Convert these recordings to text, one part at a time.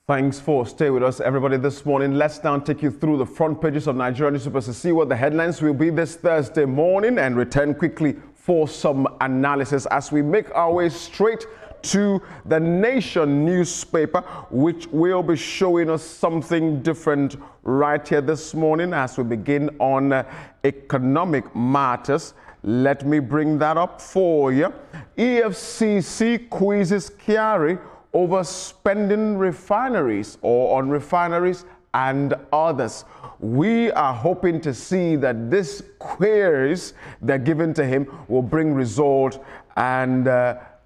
Thanks for staying with us, everybody, this morning. Let's now take you through the front pages of Nigerian newspapers to see what the headlines will be this Thursday morning and return quickly for some analysis as we make our way straight to the Nation newspaper, which will be showing us something different right here this morning as we begin on economic matters. Let me bring that up for you. EFCC quizzes Kyari over spending refineries or on refineries and others. We are hoping to see that this queries they're given to him will bring result and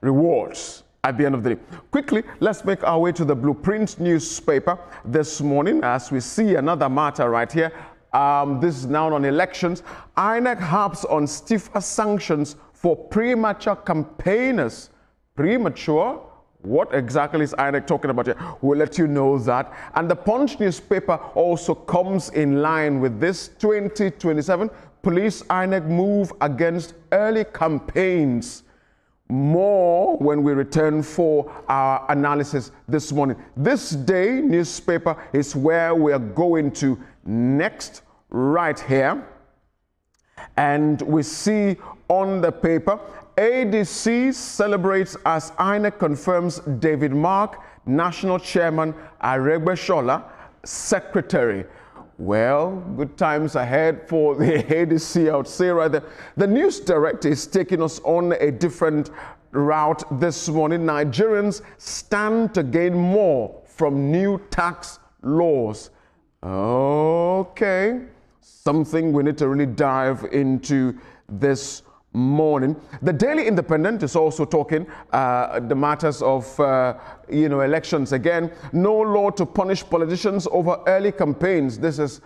rewards at the end of the day. Quickly, let's make our way to the Blueprint newspaper this morning as we see another matter right here. This is now on elections. INEC harps on stiffer sanctions for premature campaigners. Premature? What exactly is INEC talking about here? We'll let you know that. And the Punch newspaper also comes in line with this 2027 police INEC move against early campaigns. More when we return for our analysis this morning. This Day newspaper is where we are going to next, right here. And we see on the paper, ADC celebrates as INEC confirms David Mark, National Chairman, Aregbesola, Secretary. Well, good times ahead for the ADC, I would say right there. The news director is taking us on a different route this morning. Nigerians stand to gain more from new tax laws. Okay, something we need to really dive into this morning. The Daily Independent is also talking the matters of elections again. No law to punish politicians over early campaigns. This is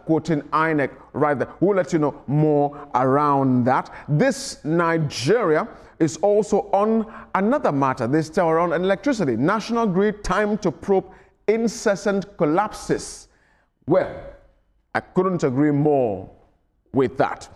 quoting INEC right there. We'll let you know more around that. This Nigeria is also on another matter, this time around electricity. National Grid time to probe incessant collapses. Well, I couldn't agree more with that.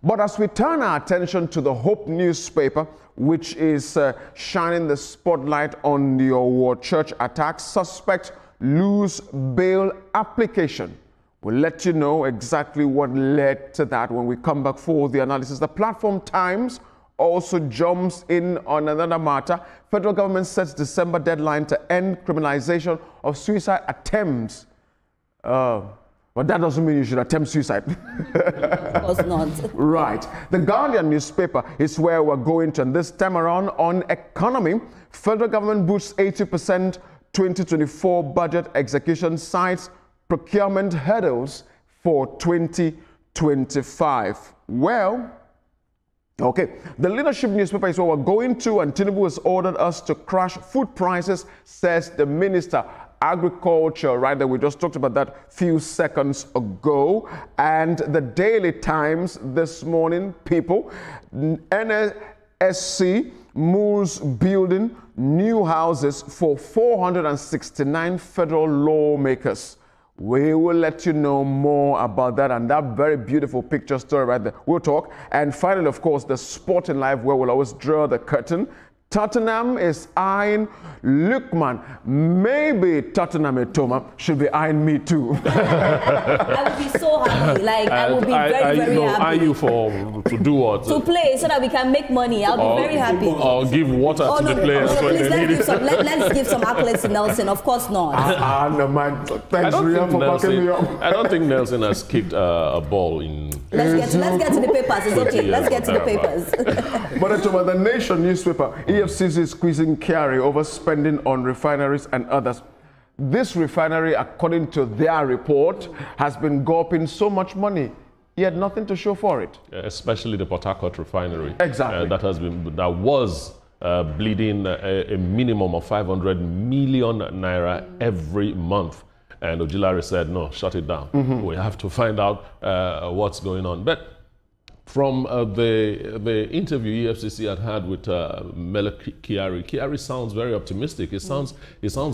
But as we turn our attention to the Hope newspaper, which is shining the spotlight on the Owo church attack, suspect lose bail application. We'll let you know exactly what led to that when we come back for the analysis. The Platform Times also jumps in on another matter. Federal government sets December deadline to end criminalization of suicide attempts. But that doesn't mean you should attempt suicide. Of course not. Right. The Guardian newspaper is where we're going to. And this time around on economy, federal government boosts 80% 2024 budget execution, cites procurement hurdles for 2025. Well, okay. The Leadership newspaper is where we're going to, and Tinubu has ordered us to crash food prices, says the Minister. Agriculture, right there, we just talked about that few seconds ago. And the Daily Times this morning, people, NSC moves building new houses for 469 federal lawmakers. We will let you know more about that and that very beautiful picture story right there. We'll talk. And finally, of course, the Sporting Life, where we'll always draw the curtain. Tottenham is eyeing Lookman. Maybe Tottenham Etoma should be eyeing me too. I would be so happy. Like, I would be very happy. Are you to do what? To play so that we can make money. I'll be very happy. Or give water to the players when they need it. Let's give some accolades to Nelson. Of course not. No, man. Thanks, Rian, for backing me up. I don't think Nelson has kicked a ball in. Let's get to the papers. It's okay. Let's get to the papers. But the Nation newspaper, EFCC is squeezing Kyari over spending on refineries and others. This refinery, according to their report, has been gulping so much money, yet nothing to show for it. Especially the Port Harcourt refinery. Exactly. That was bleeding a minimum of 500 million naira every month. And Ojulari said, no, shut it down. We have to find out what's going on. But from the interview EFCC had with Mele Kyari, Kyari sounds very optimistic. He sounds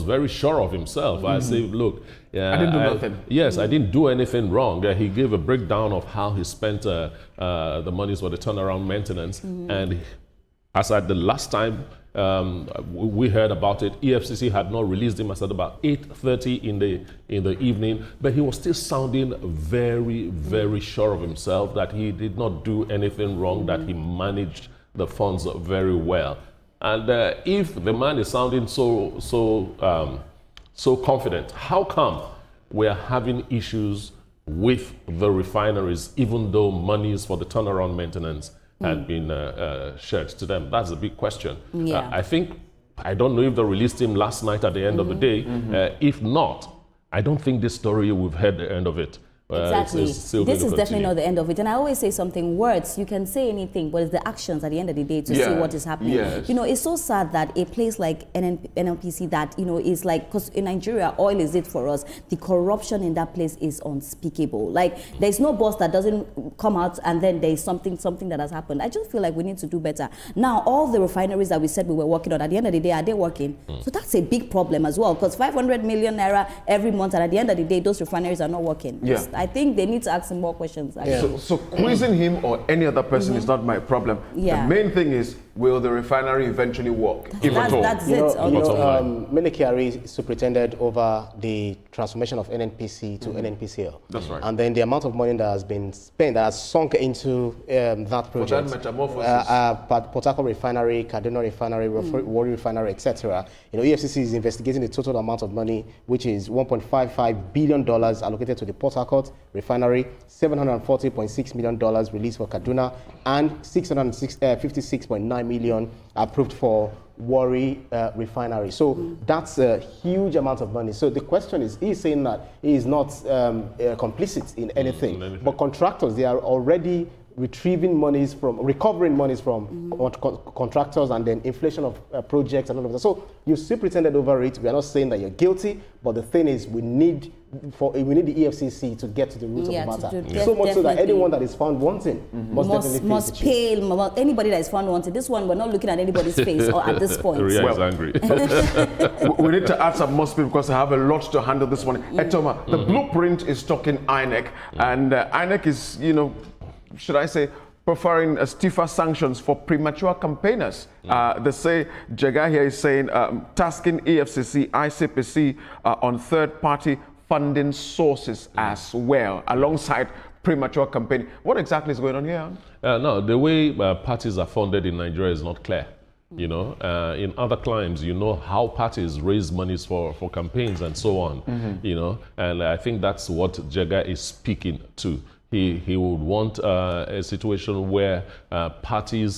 very sure of himself. I say, look, I didn't do nothing. Yes, I didn't do anything wrong. He gave a breakdown of how he spent the monies for the turnaround maintenance. And as at the last time We heard about it. EFCC had not released him as at about 8:30 in the evening, but he was still sounding very, very sure of himself that he did not do anything wrong, that he managed the funds very well. And if the man is sounding so confident, how come we are having issues with the refineries, even though monies for the turnaround maintenance had been shared to them? That's a big question. Yeah. I don't know if they released him last night at the end of the day. If not, I don't think this story, we've heard the end of it. Exactly. This is definitely not the end of it. And I always say something, words, you can say anything, but it's the actions at the end of the day to see what is happening. Yes. You know, it's so sad that a place like NNPC that, you know, is like, because in Nigeria, oil is it for us. The corruption in that place is unspeakable. Like, there's no boss that doesn't come out and then there's something that has happened. I just feel like we need to do better. Now, all the refineries that we said we were working on, at the end of the day, are they working? So that's a big problem as well, because 500 million naira every month, and at the end of the day, those refineries are not working. Yeah. I think they need to ask some more questions. Yeah. So quizzing him or any other person is not my problem. Yeah. The main thing is, will the refinery eventually work? If at all. That's it. Kyari superintended over the transformation of NNPC to NNPCL. That's right. And then the amount of money that has been spent, that has sunk into that project. For that metamorphosis. Port Harcourt Refinery, Kaduna Refinery, Warri Refinery, etc. You know, EFCC is investigating the total amount of money, which is $1.55 billion allocated to the Port Harcourt Refinery, $740.6 million released for Kaduna, and $656.9 million approved for Warri Refinery. So that's a huge amount of money. So the question is, he's saying that he is not complicit in anything, but contractors, they are already recovering monies from contractors, and then inflation of projects and all of that. So you still pretended over it. We are not saying that you're guilty, but the thing is, we need the EFCC to get to the root of the matter. So much so that anyone that is found wanting must pay. Anybody that is found wanting. This one, we're not looking at anybody's face or at this point. Ria is angry. We need to add some more speed because I have a lot to handle this one. Etoma, the blueprint is talking INEC, and INEC is, you know, should I say, preferring stiffer sanctions for premature campaigners. They say, Jega here is saying, tasking EFCC, ICPC on third-party funding sources as well, alongside premature campaigning. What exactly is going on here? No, the way parties are funded in Nigeria is not clear. You know, in other climes, you know how parties raise monies for campaigns and so on, you know, and I think that's what Jega is speaking to. He would want a situation where party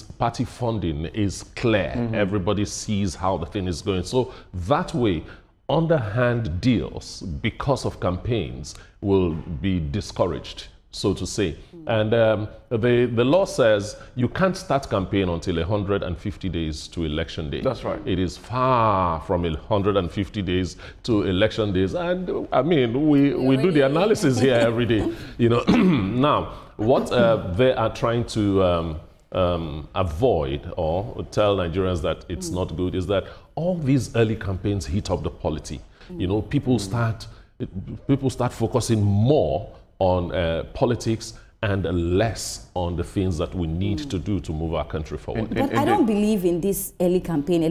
funding is clear. Everybody sees how the thing is going. So that way, underhand deals because of campaigns will be discouraged, so to say. And the law says you can't start campaign until 150 days to election day. That's right. It is far from 150 days to election days. And I mean, we do the analysis here every day. You know, now, what they are trying to avoid or tell Nigerians that it's not good is that all these early campaigns heat up the polity. You know, people start focusing more on politics and less on the things that we need to do to move our country forward. But I don't believe in this early campaign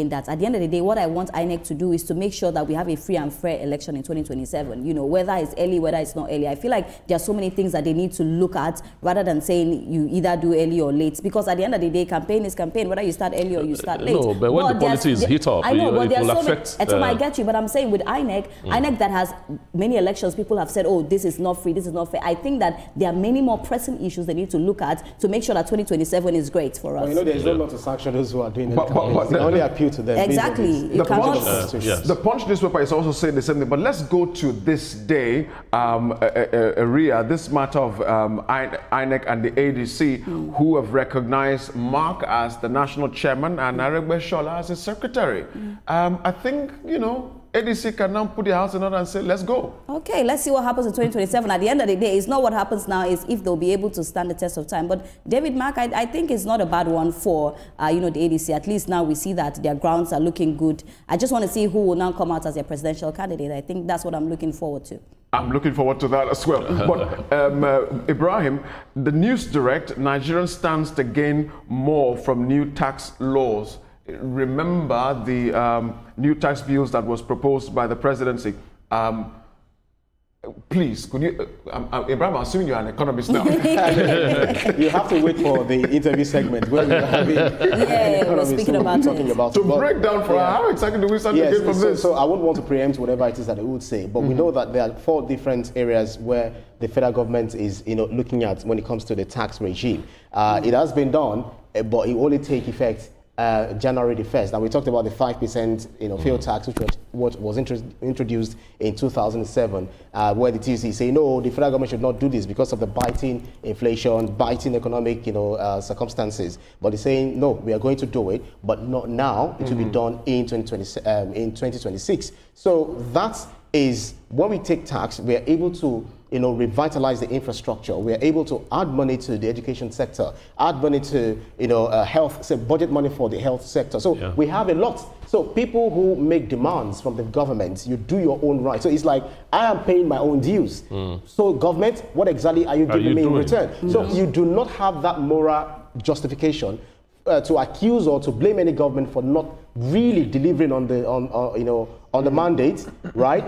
that at the end of the day, what I want INEC to do is to make sure that we have a free and fair election in 2027. You know, whether it's early, whether it's not early. I feel like there are so many things that they need to look at rather than saying you either do early or late. Because at the end of the day, campaign is campaign, whether you start early or you start late. No, but when the politics heat up, I know, but it will so affect... I get you, but I'm saying with INEC, INEC that has many elections, people have said, oh, this is not free, this is not fair. I think that there are many more pressing issues they need to look at to make sure that 2027 is great for us. Well, you know, there's no law to sanction those who are doing it. They only appeal to them. Exactly. The Punch newspaper is also saying the same thing. But let's go to this day, Ria, this matter of INEC and the ADC, who have recognized Mark as the national chairman and Aregbe Shola as his secretary. I think, you know, ADC can now put their house in order and say, let's go. Okay, let's see what happens in 2027. At the end of the day, it's not what happens now, it's if they'll be able to stand the test of time. But David Mark, I think it's not a bad one for, you know, the ADC. At least now we see that their grounds are looking good. I just want to see who will now come out as their presidential candidate. I think that's what I'm looking forward to. I'm looking forward to that as well. But Ibrahim, the News Direct, Nigerian stands to gain more from new tax laws. remember the new tax bills that was proposed by the presidency. Please, could you, Ibrahim, I'm assuming you're an economist now. You have to wait for the interview segment where we're having economists talking about to break down for how exactly do we start to get from this? So I wouldn't want to preempt whatever it is that they would say, but we know that there are 4 different areas where the federal government is, looking at when it comes to the tax regime. It has been done, but it will only take effect January the 1st. Now we talked about the 5% fuel tax, which was introduced in 2007, where the TVC say no, the federal government should not do this because of the biting inflation, biting economic circumstances. But they're saying no, we are going to do it, but not now. It will be done in 2026. So that is when we take tax, we are able to revitalize the infrastructure. We are able to add money to the education sector, add money to health, say budget money for the health sector. So we have a lot. So people who make demands from the government, you do your own right. So it's like I am paying my own dues. So government, what exactly are you giving me in return? So you do not have that moral justification to accuse or to blame any government for not really delivering on the mandate, right?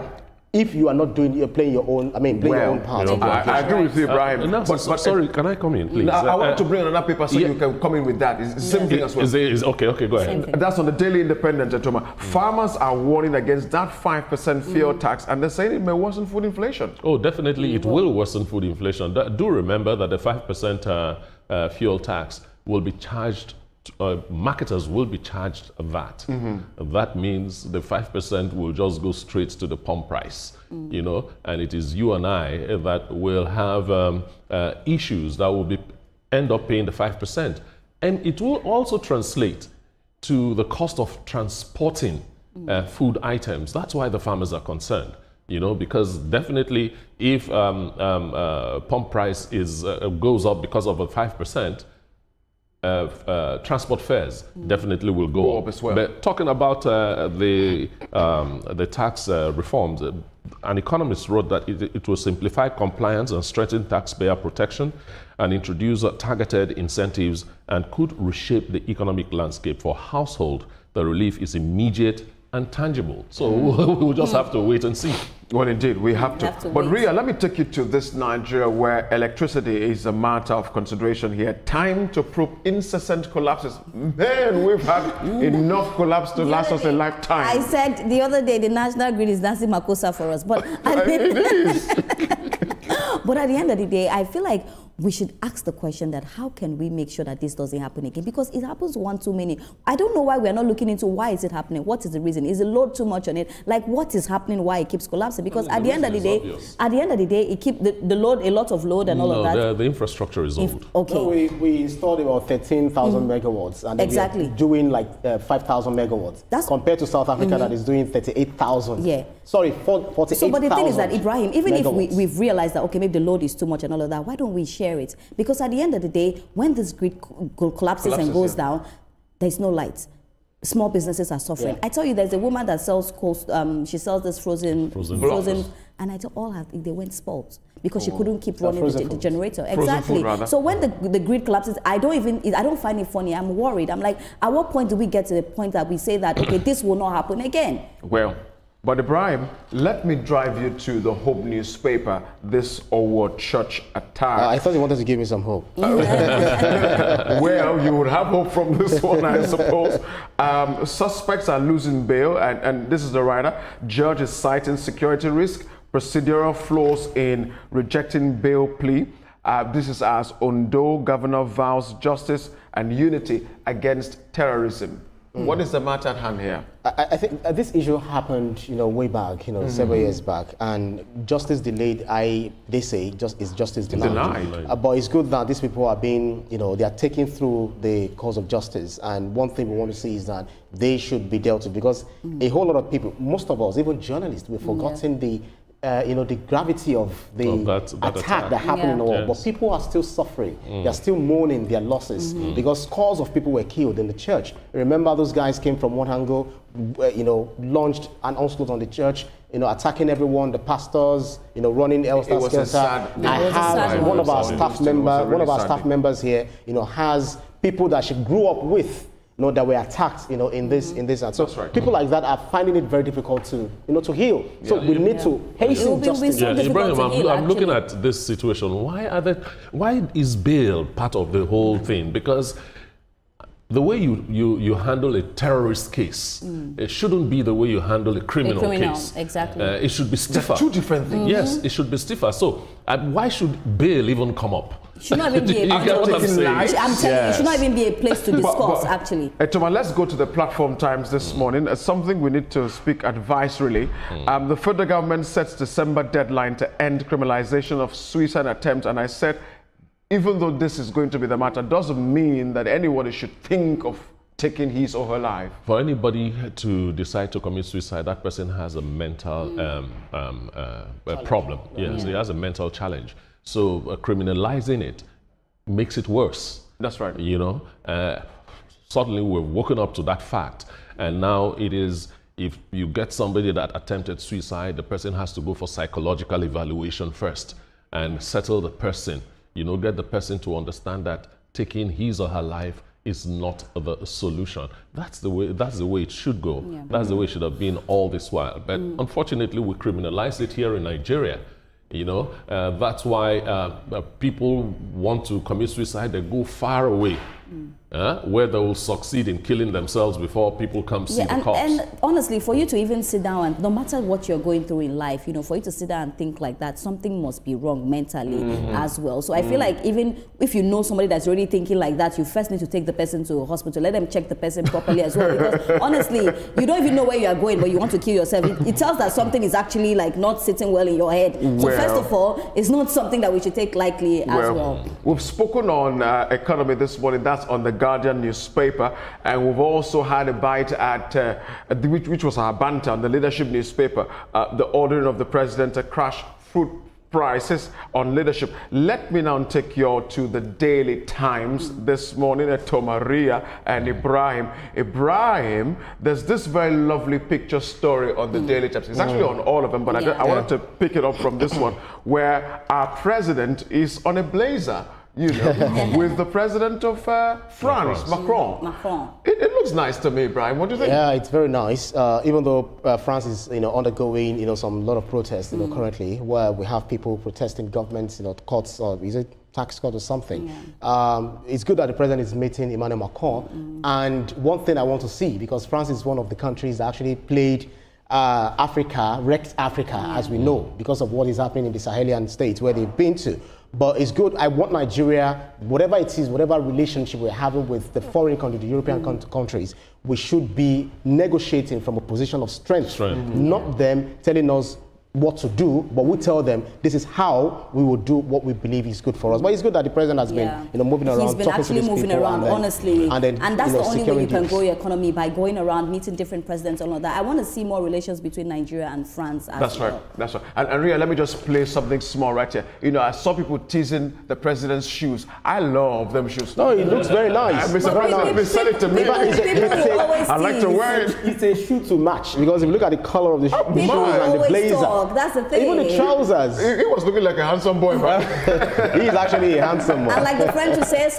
If you are not playing your own, playing your own part. I agree with you, Ibrahim. But sorry, can I come in, please? I want to bring another paper so you can come in with that. It's the same thing as well. Okay, go ahead. That's on the Daily Independent, gentlemen. Farmers are warning against that 5% fuel tax, and they're saying it may worsen food inflation. Oh, definitely, it will worsen food inflation. Do remember that the 5% fuel tax will be charged. Marketers will be charged that. That means the 5% will just go straight to the pump price, and it is you and I that will have issues that will end up paying the 5%. And it will also translate to the cost of transporting food items. That's why the farmers are concerned. Because definitely if pump price goes up because of a 5%, transport fares definitely will go up as well. But talking about the tax reforms, an economist wrote that it will simplify compliance and strengthen taxpayer protection and introduce targeted incentives and could reshape the economic landscape for households. The relief is immediate and tangible. So we'll just have to wait and see. Well, indeed, we have to. But Ria, let me take you to this Nigeria where electricity is a matter of consideration here. Time to probe incessant collapses. Man, we've had enough collapse to last us a lifetime. I said the other day the national grid is dancing Makosa for us, but it is. But at the end of the day, I feel like we should ask the question that how can we make sure that this doesn't happen again? Because it happens one too many. I don't know why we are not looking into why is it happening. What is the reason? Is the load too much on it? Like what is happening? Why it keeps collapsing? Because at the end of the day, it keeps the load, a lot of load and all of that. The infrastructure is old. Okay. No, we installed about 13,000 megawatts, and exactly doing like 5,000 megawatts. That's compared to South Africa that is doing 38,000. Yeah. Sorry, 48,000. So, but the thing is that Ibrahim, even if we've realized that okay, maybe the load is too much and all of that, why don't we share it? Because at the end of the day, when this grid collapses and goes down, there's no light. Small businesses are suffering. Yeah. I tell you, there's a woman that sells she sells this frozen, and I tell they went spoiled because she couldn't keep running the generator. Exactly. So when the grid collapses, I don't find it funny. I'm worried. I'm like, at what point do we get to the point that we say that okay, this will not happen again? Well. But Ibrahim, let me drive you to the Hope newspaper, this Owo church attack. I thought you wanted to give me some hope. Well, you would have hope from this one, I suppose. Suspects are losing bail, and this is the writer. Judge is citing security risk, procedural flaws in rejecting bail plea. This is as Ondo governor vows justice and unity against terrorism. What is the matter at hand here? I think this issue happened, way back, several years back, and justice delayed. They say is justice denied. But it's good that these people are being, they are taking through the cause of justice. And one thing we want to see is that they should be dealt with, because a whole lot of people, most of us, even journalists, we've forgotten the gravity of the attack that happened in the world. But people are still suffering. They are still mourning their losses because scores of people were killed in the church. Remember, those guys came from one angle, launched an onslaught on the church, attacking everyone, the pastors, running Elster-Skelter. I have one of our staff members here, has people that she grew up with, that were attacked, in this. And so people like that are finding it very difficult to, to heal. So we need to hasten justice. Ibrahim, I'm looking at this situation. Why is bail part of the whole thing? Because the way you handle a terrorist case, it shouldn't be the way you handle a criminal case. Exactly. It should be stiffer. They're two different things. Yes, it should be stiffer. So why should bail even come up? It should not even be a it should not even be a place to discuss, actually. Toma, let's go to the platform times this morning. Something we need to speak advisory. The federal government sets December deadline to end criminalization of suicide attempts, and I said, even though this is going to be the matter, doesn't mean that anybody should think of taking his or her life. For anybody to decide to commit suicide, that person has a mental problem. Yes, he has a mental challenge. So criminalizing it makes it worse. That's right. Suddenly we're woken up to that fact. And now it is, if you get somebody that attempted suicide, the person has to go for psychological evaluation first and settle the person. Get the person to understand that taking his or her life is not the solution. That's the way it should go. Yeah. That's the way it should have been all this while. But unfortunately, we criminalize it here in Nigeria. That's why people want to commit suicide. They go far away, where they will succeed in killing themselves before people come see the cops. And honestly, for you to even sit down, and no matter what you're going through in life, for you to sit down and think like that, something must be wrong mentally as well. So I feel like even if you know somebody that's already thinking like that, you first need to take the person to a hospital, let them check the person properly as well. Because honestly, you don't even know where you are going, but you want to kill yourself. It tells that something is actually like not sitting well in your head. So first of all, it's not something that we should take lightly as well. We've spoken on economy this morning. That's on the Guardian newspaper, and we've also had a bite at which was our banter on the leadership newspaper, the ordering of the president to crash food prices on leadership. Let me now take you all to the Daily Times this morning at Tomaria and Ibrahim. Ibrahim, there's this very lovely picture story on the Daily Times. It's actually on all of them, but I wanted to pick it up from this one, where our president is on a blazer, with the president of France, Macron. It looks nice to me, Brian. What do you think? Yeah, it's very nice. Even though France is, undergoing, lot of protests, currently, where we have people protesting governments, courts, or is it tax cut or something. It's good that the president is meeting Emmanuel Macron. And one thing I want to see, because France is one of the countries that actually played wrecked Africa, as we know, because of what is happening in the Sahelian states where they've been to. But it's good. I want Nigeria, whatever it is, whatever relationship we're having with the foreign countries, the European countries, we should be negotiating from a position of strength. Not them telling us what to do, but we tell them this is how we will do what we believe is good for us. But it's good that the president has been, moving around. He's been actually moving around, honestly. And that's the only way you can grow your economy, by going around, meeting different presidents and all that. I want to see more relations between Nigeria and France as well. That's right. And Ria, let me just play something small right here. I saw people teasing the president's shoes. I love them shoes. No, it looks very nice. They sell it to me. I like to wear it. It's a shoe to match, because if you look at the color of the shoes and the blazer. That's the thing. Even the trousers. He was looking like a handsome boy, man. He's actually a handsome boy. And like the French would say, is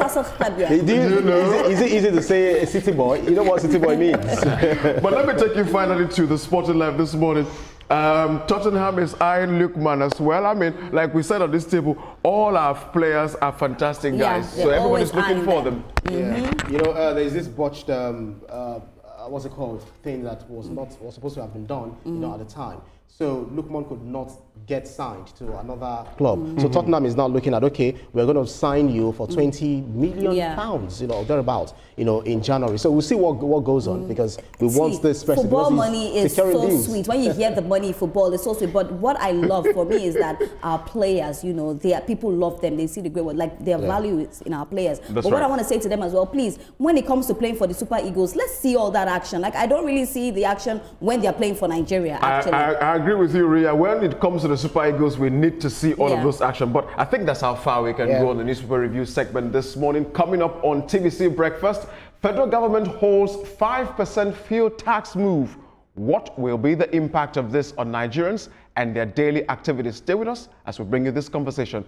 it easy to say a city boy? You know what city boy means. But let me take you finally to the Sporting Life this morning. Tottenham is eyeing Lookman as well. I mean, like we said on this table, all our players are fantastic guys. So everybody's looking for them. There's this botched what's it called, thing that was supposed to have been done, at the time. So Lookman could not get signed to another club. So Tottenham is now looking at, okay, we're going to sign you for 20 million pounds, thereabouts, in January. So we'll see what goes on, because we want this person. Football money is so sweet. When you hear the money, football is so sweet. But what I love for me is that our players, people love them. They see the great one, like their value is in our players. But what I want to say to them as well, please, when it comes to playing for the Super Eagles, let's see all that action. Like, I don't really see the action when they're playing for Nigeria, actually. I agree with you, Ria. When it comes to the Super Eagles, we need to see all of those action. But I think that's how far we can go on the newspaper review segment this morning. Coming up on TVC Breakfast, federal government holds 5% fuel tax move. What will be the impact of this on Nigerians and their daily activities? Stay with us as we bring you this conversation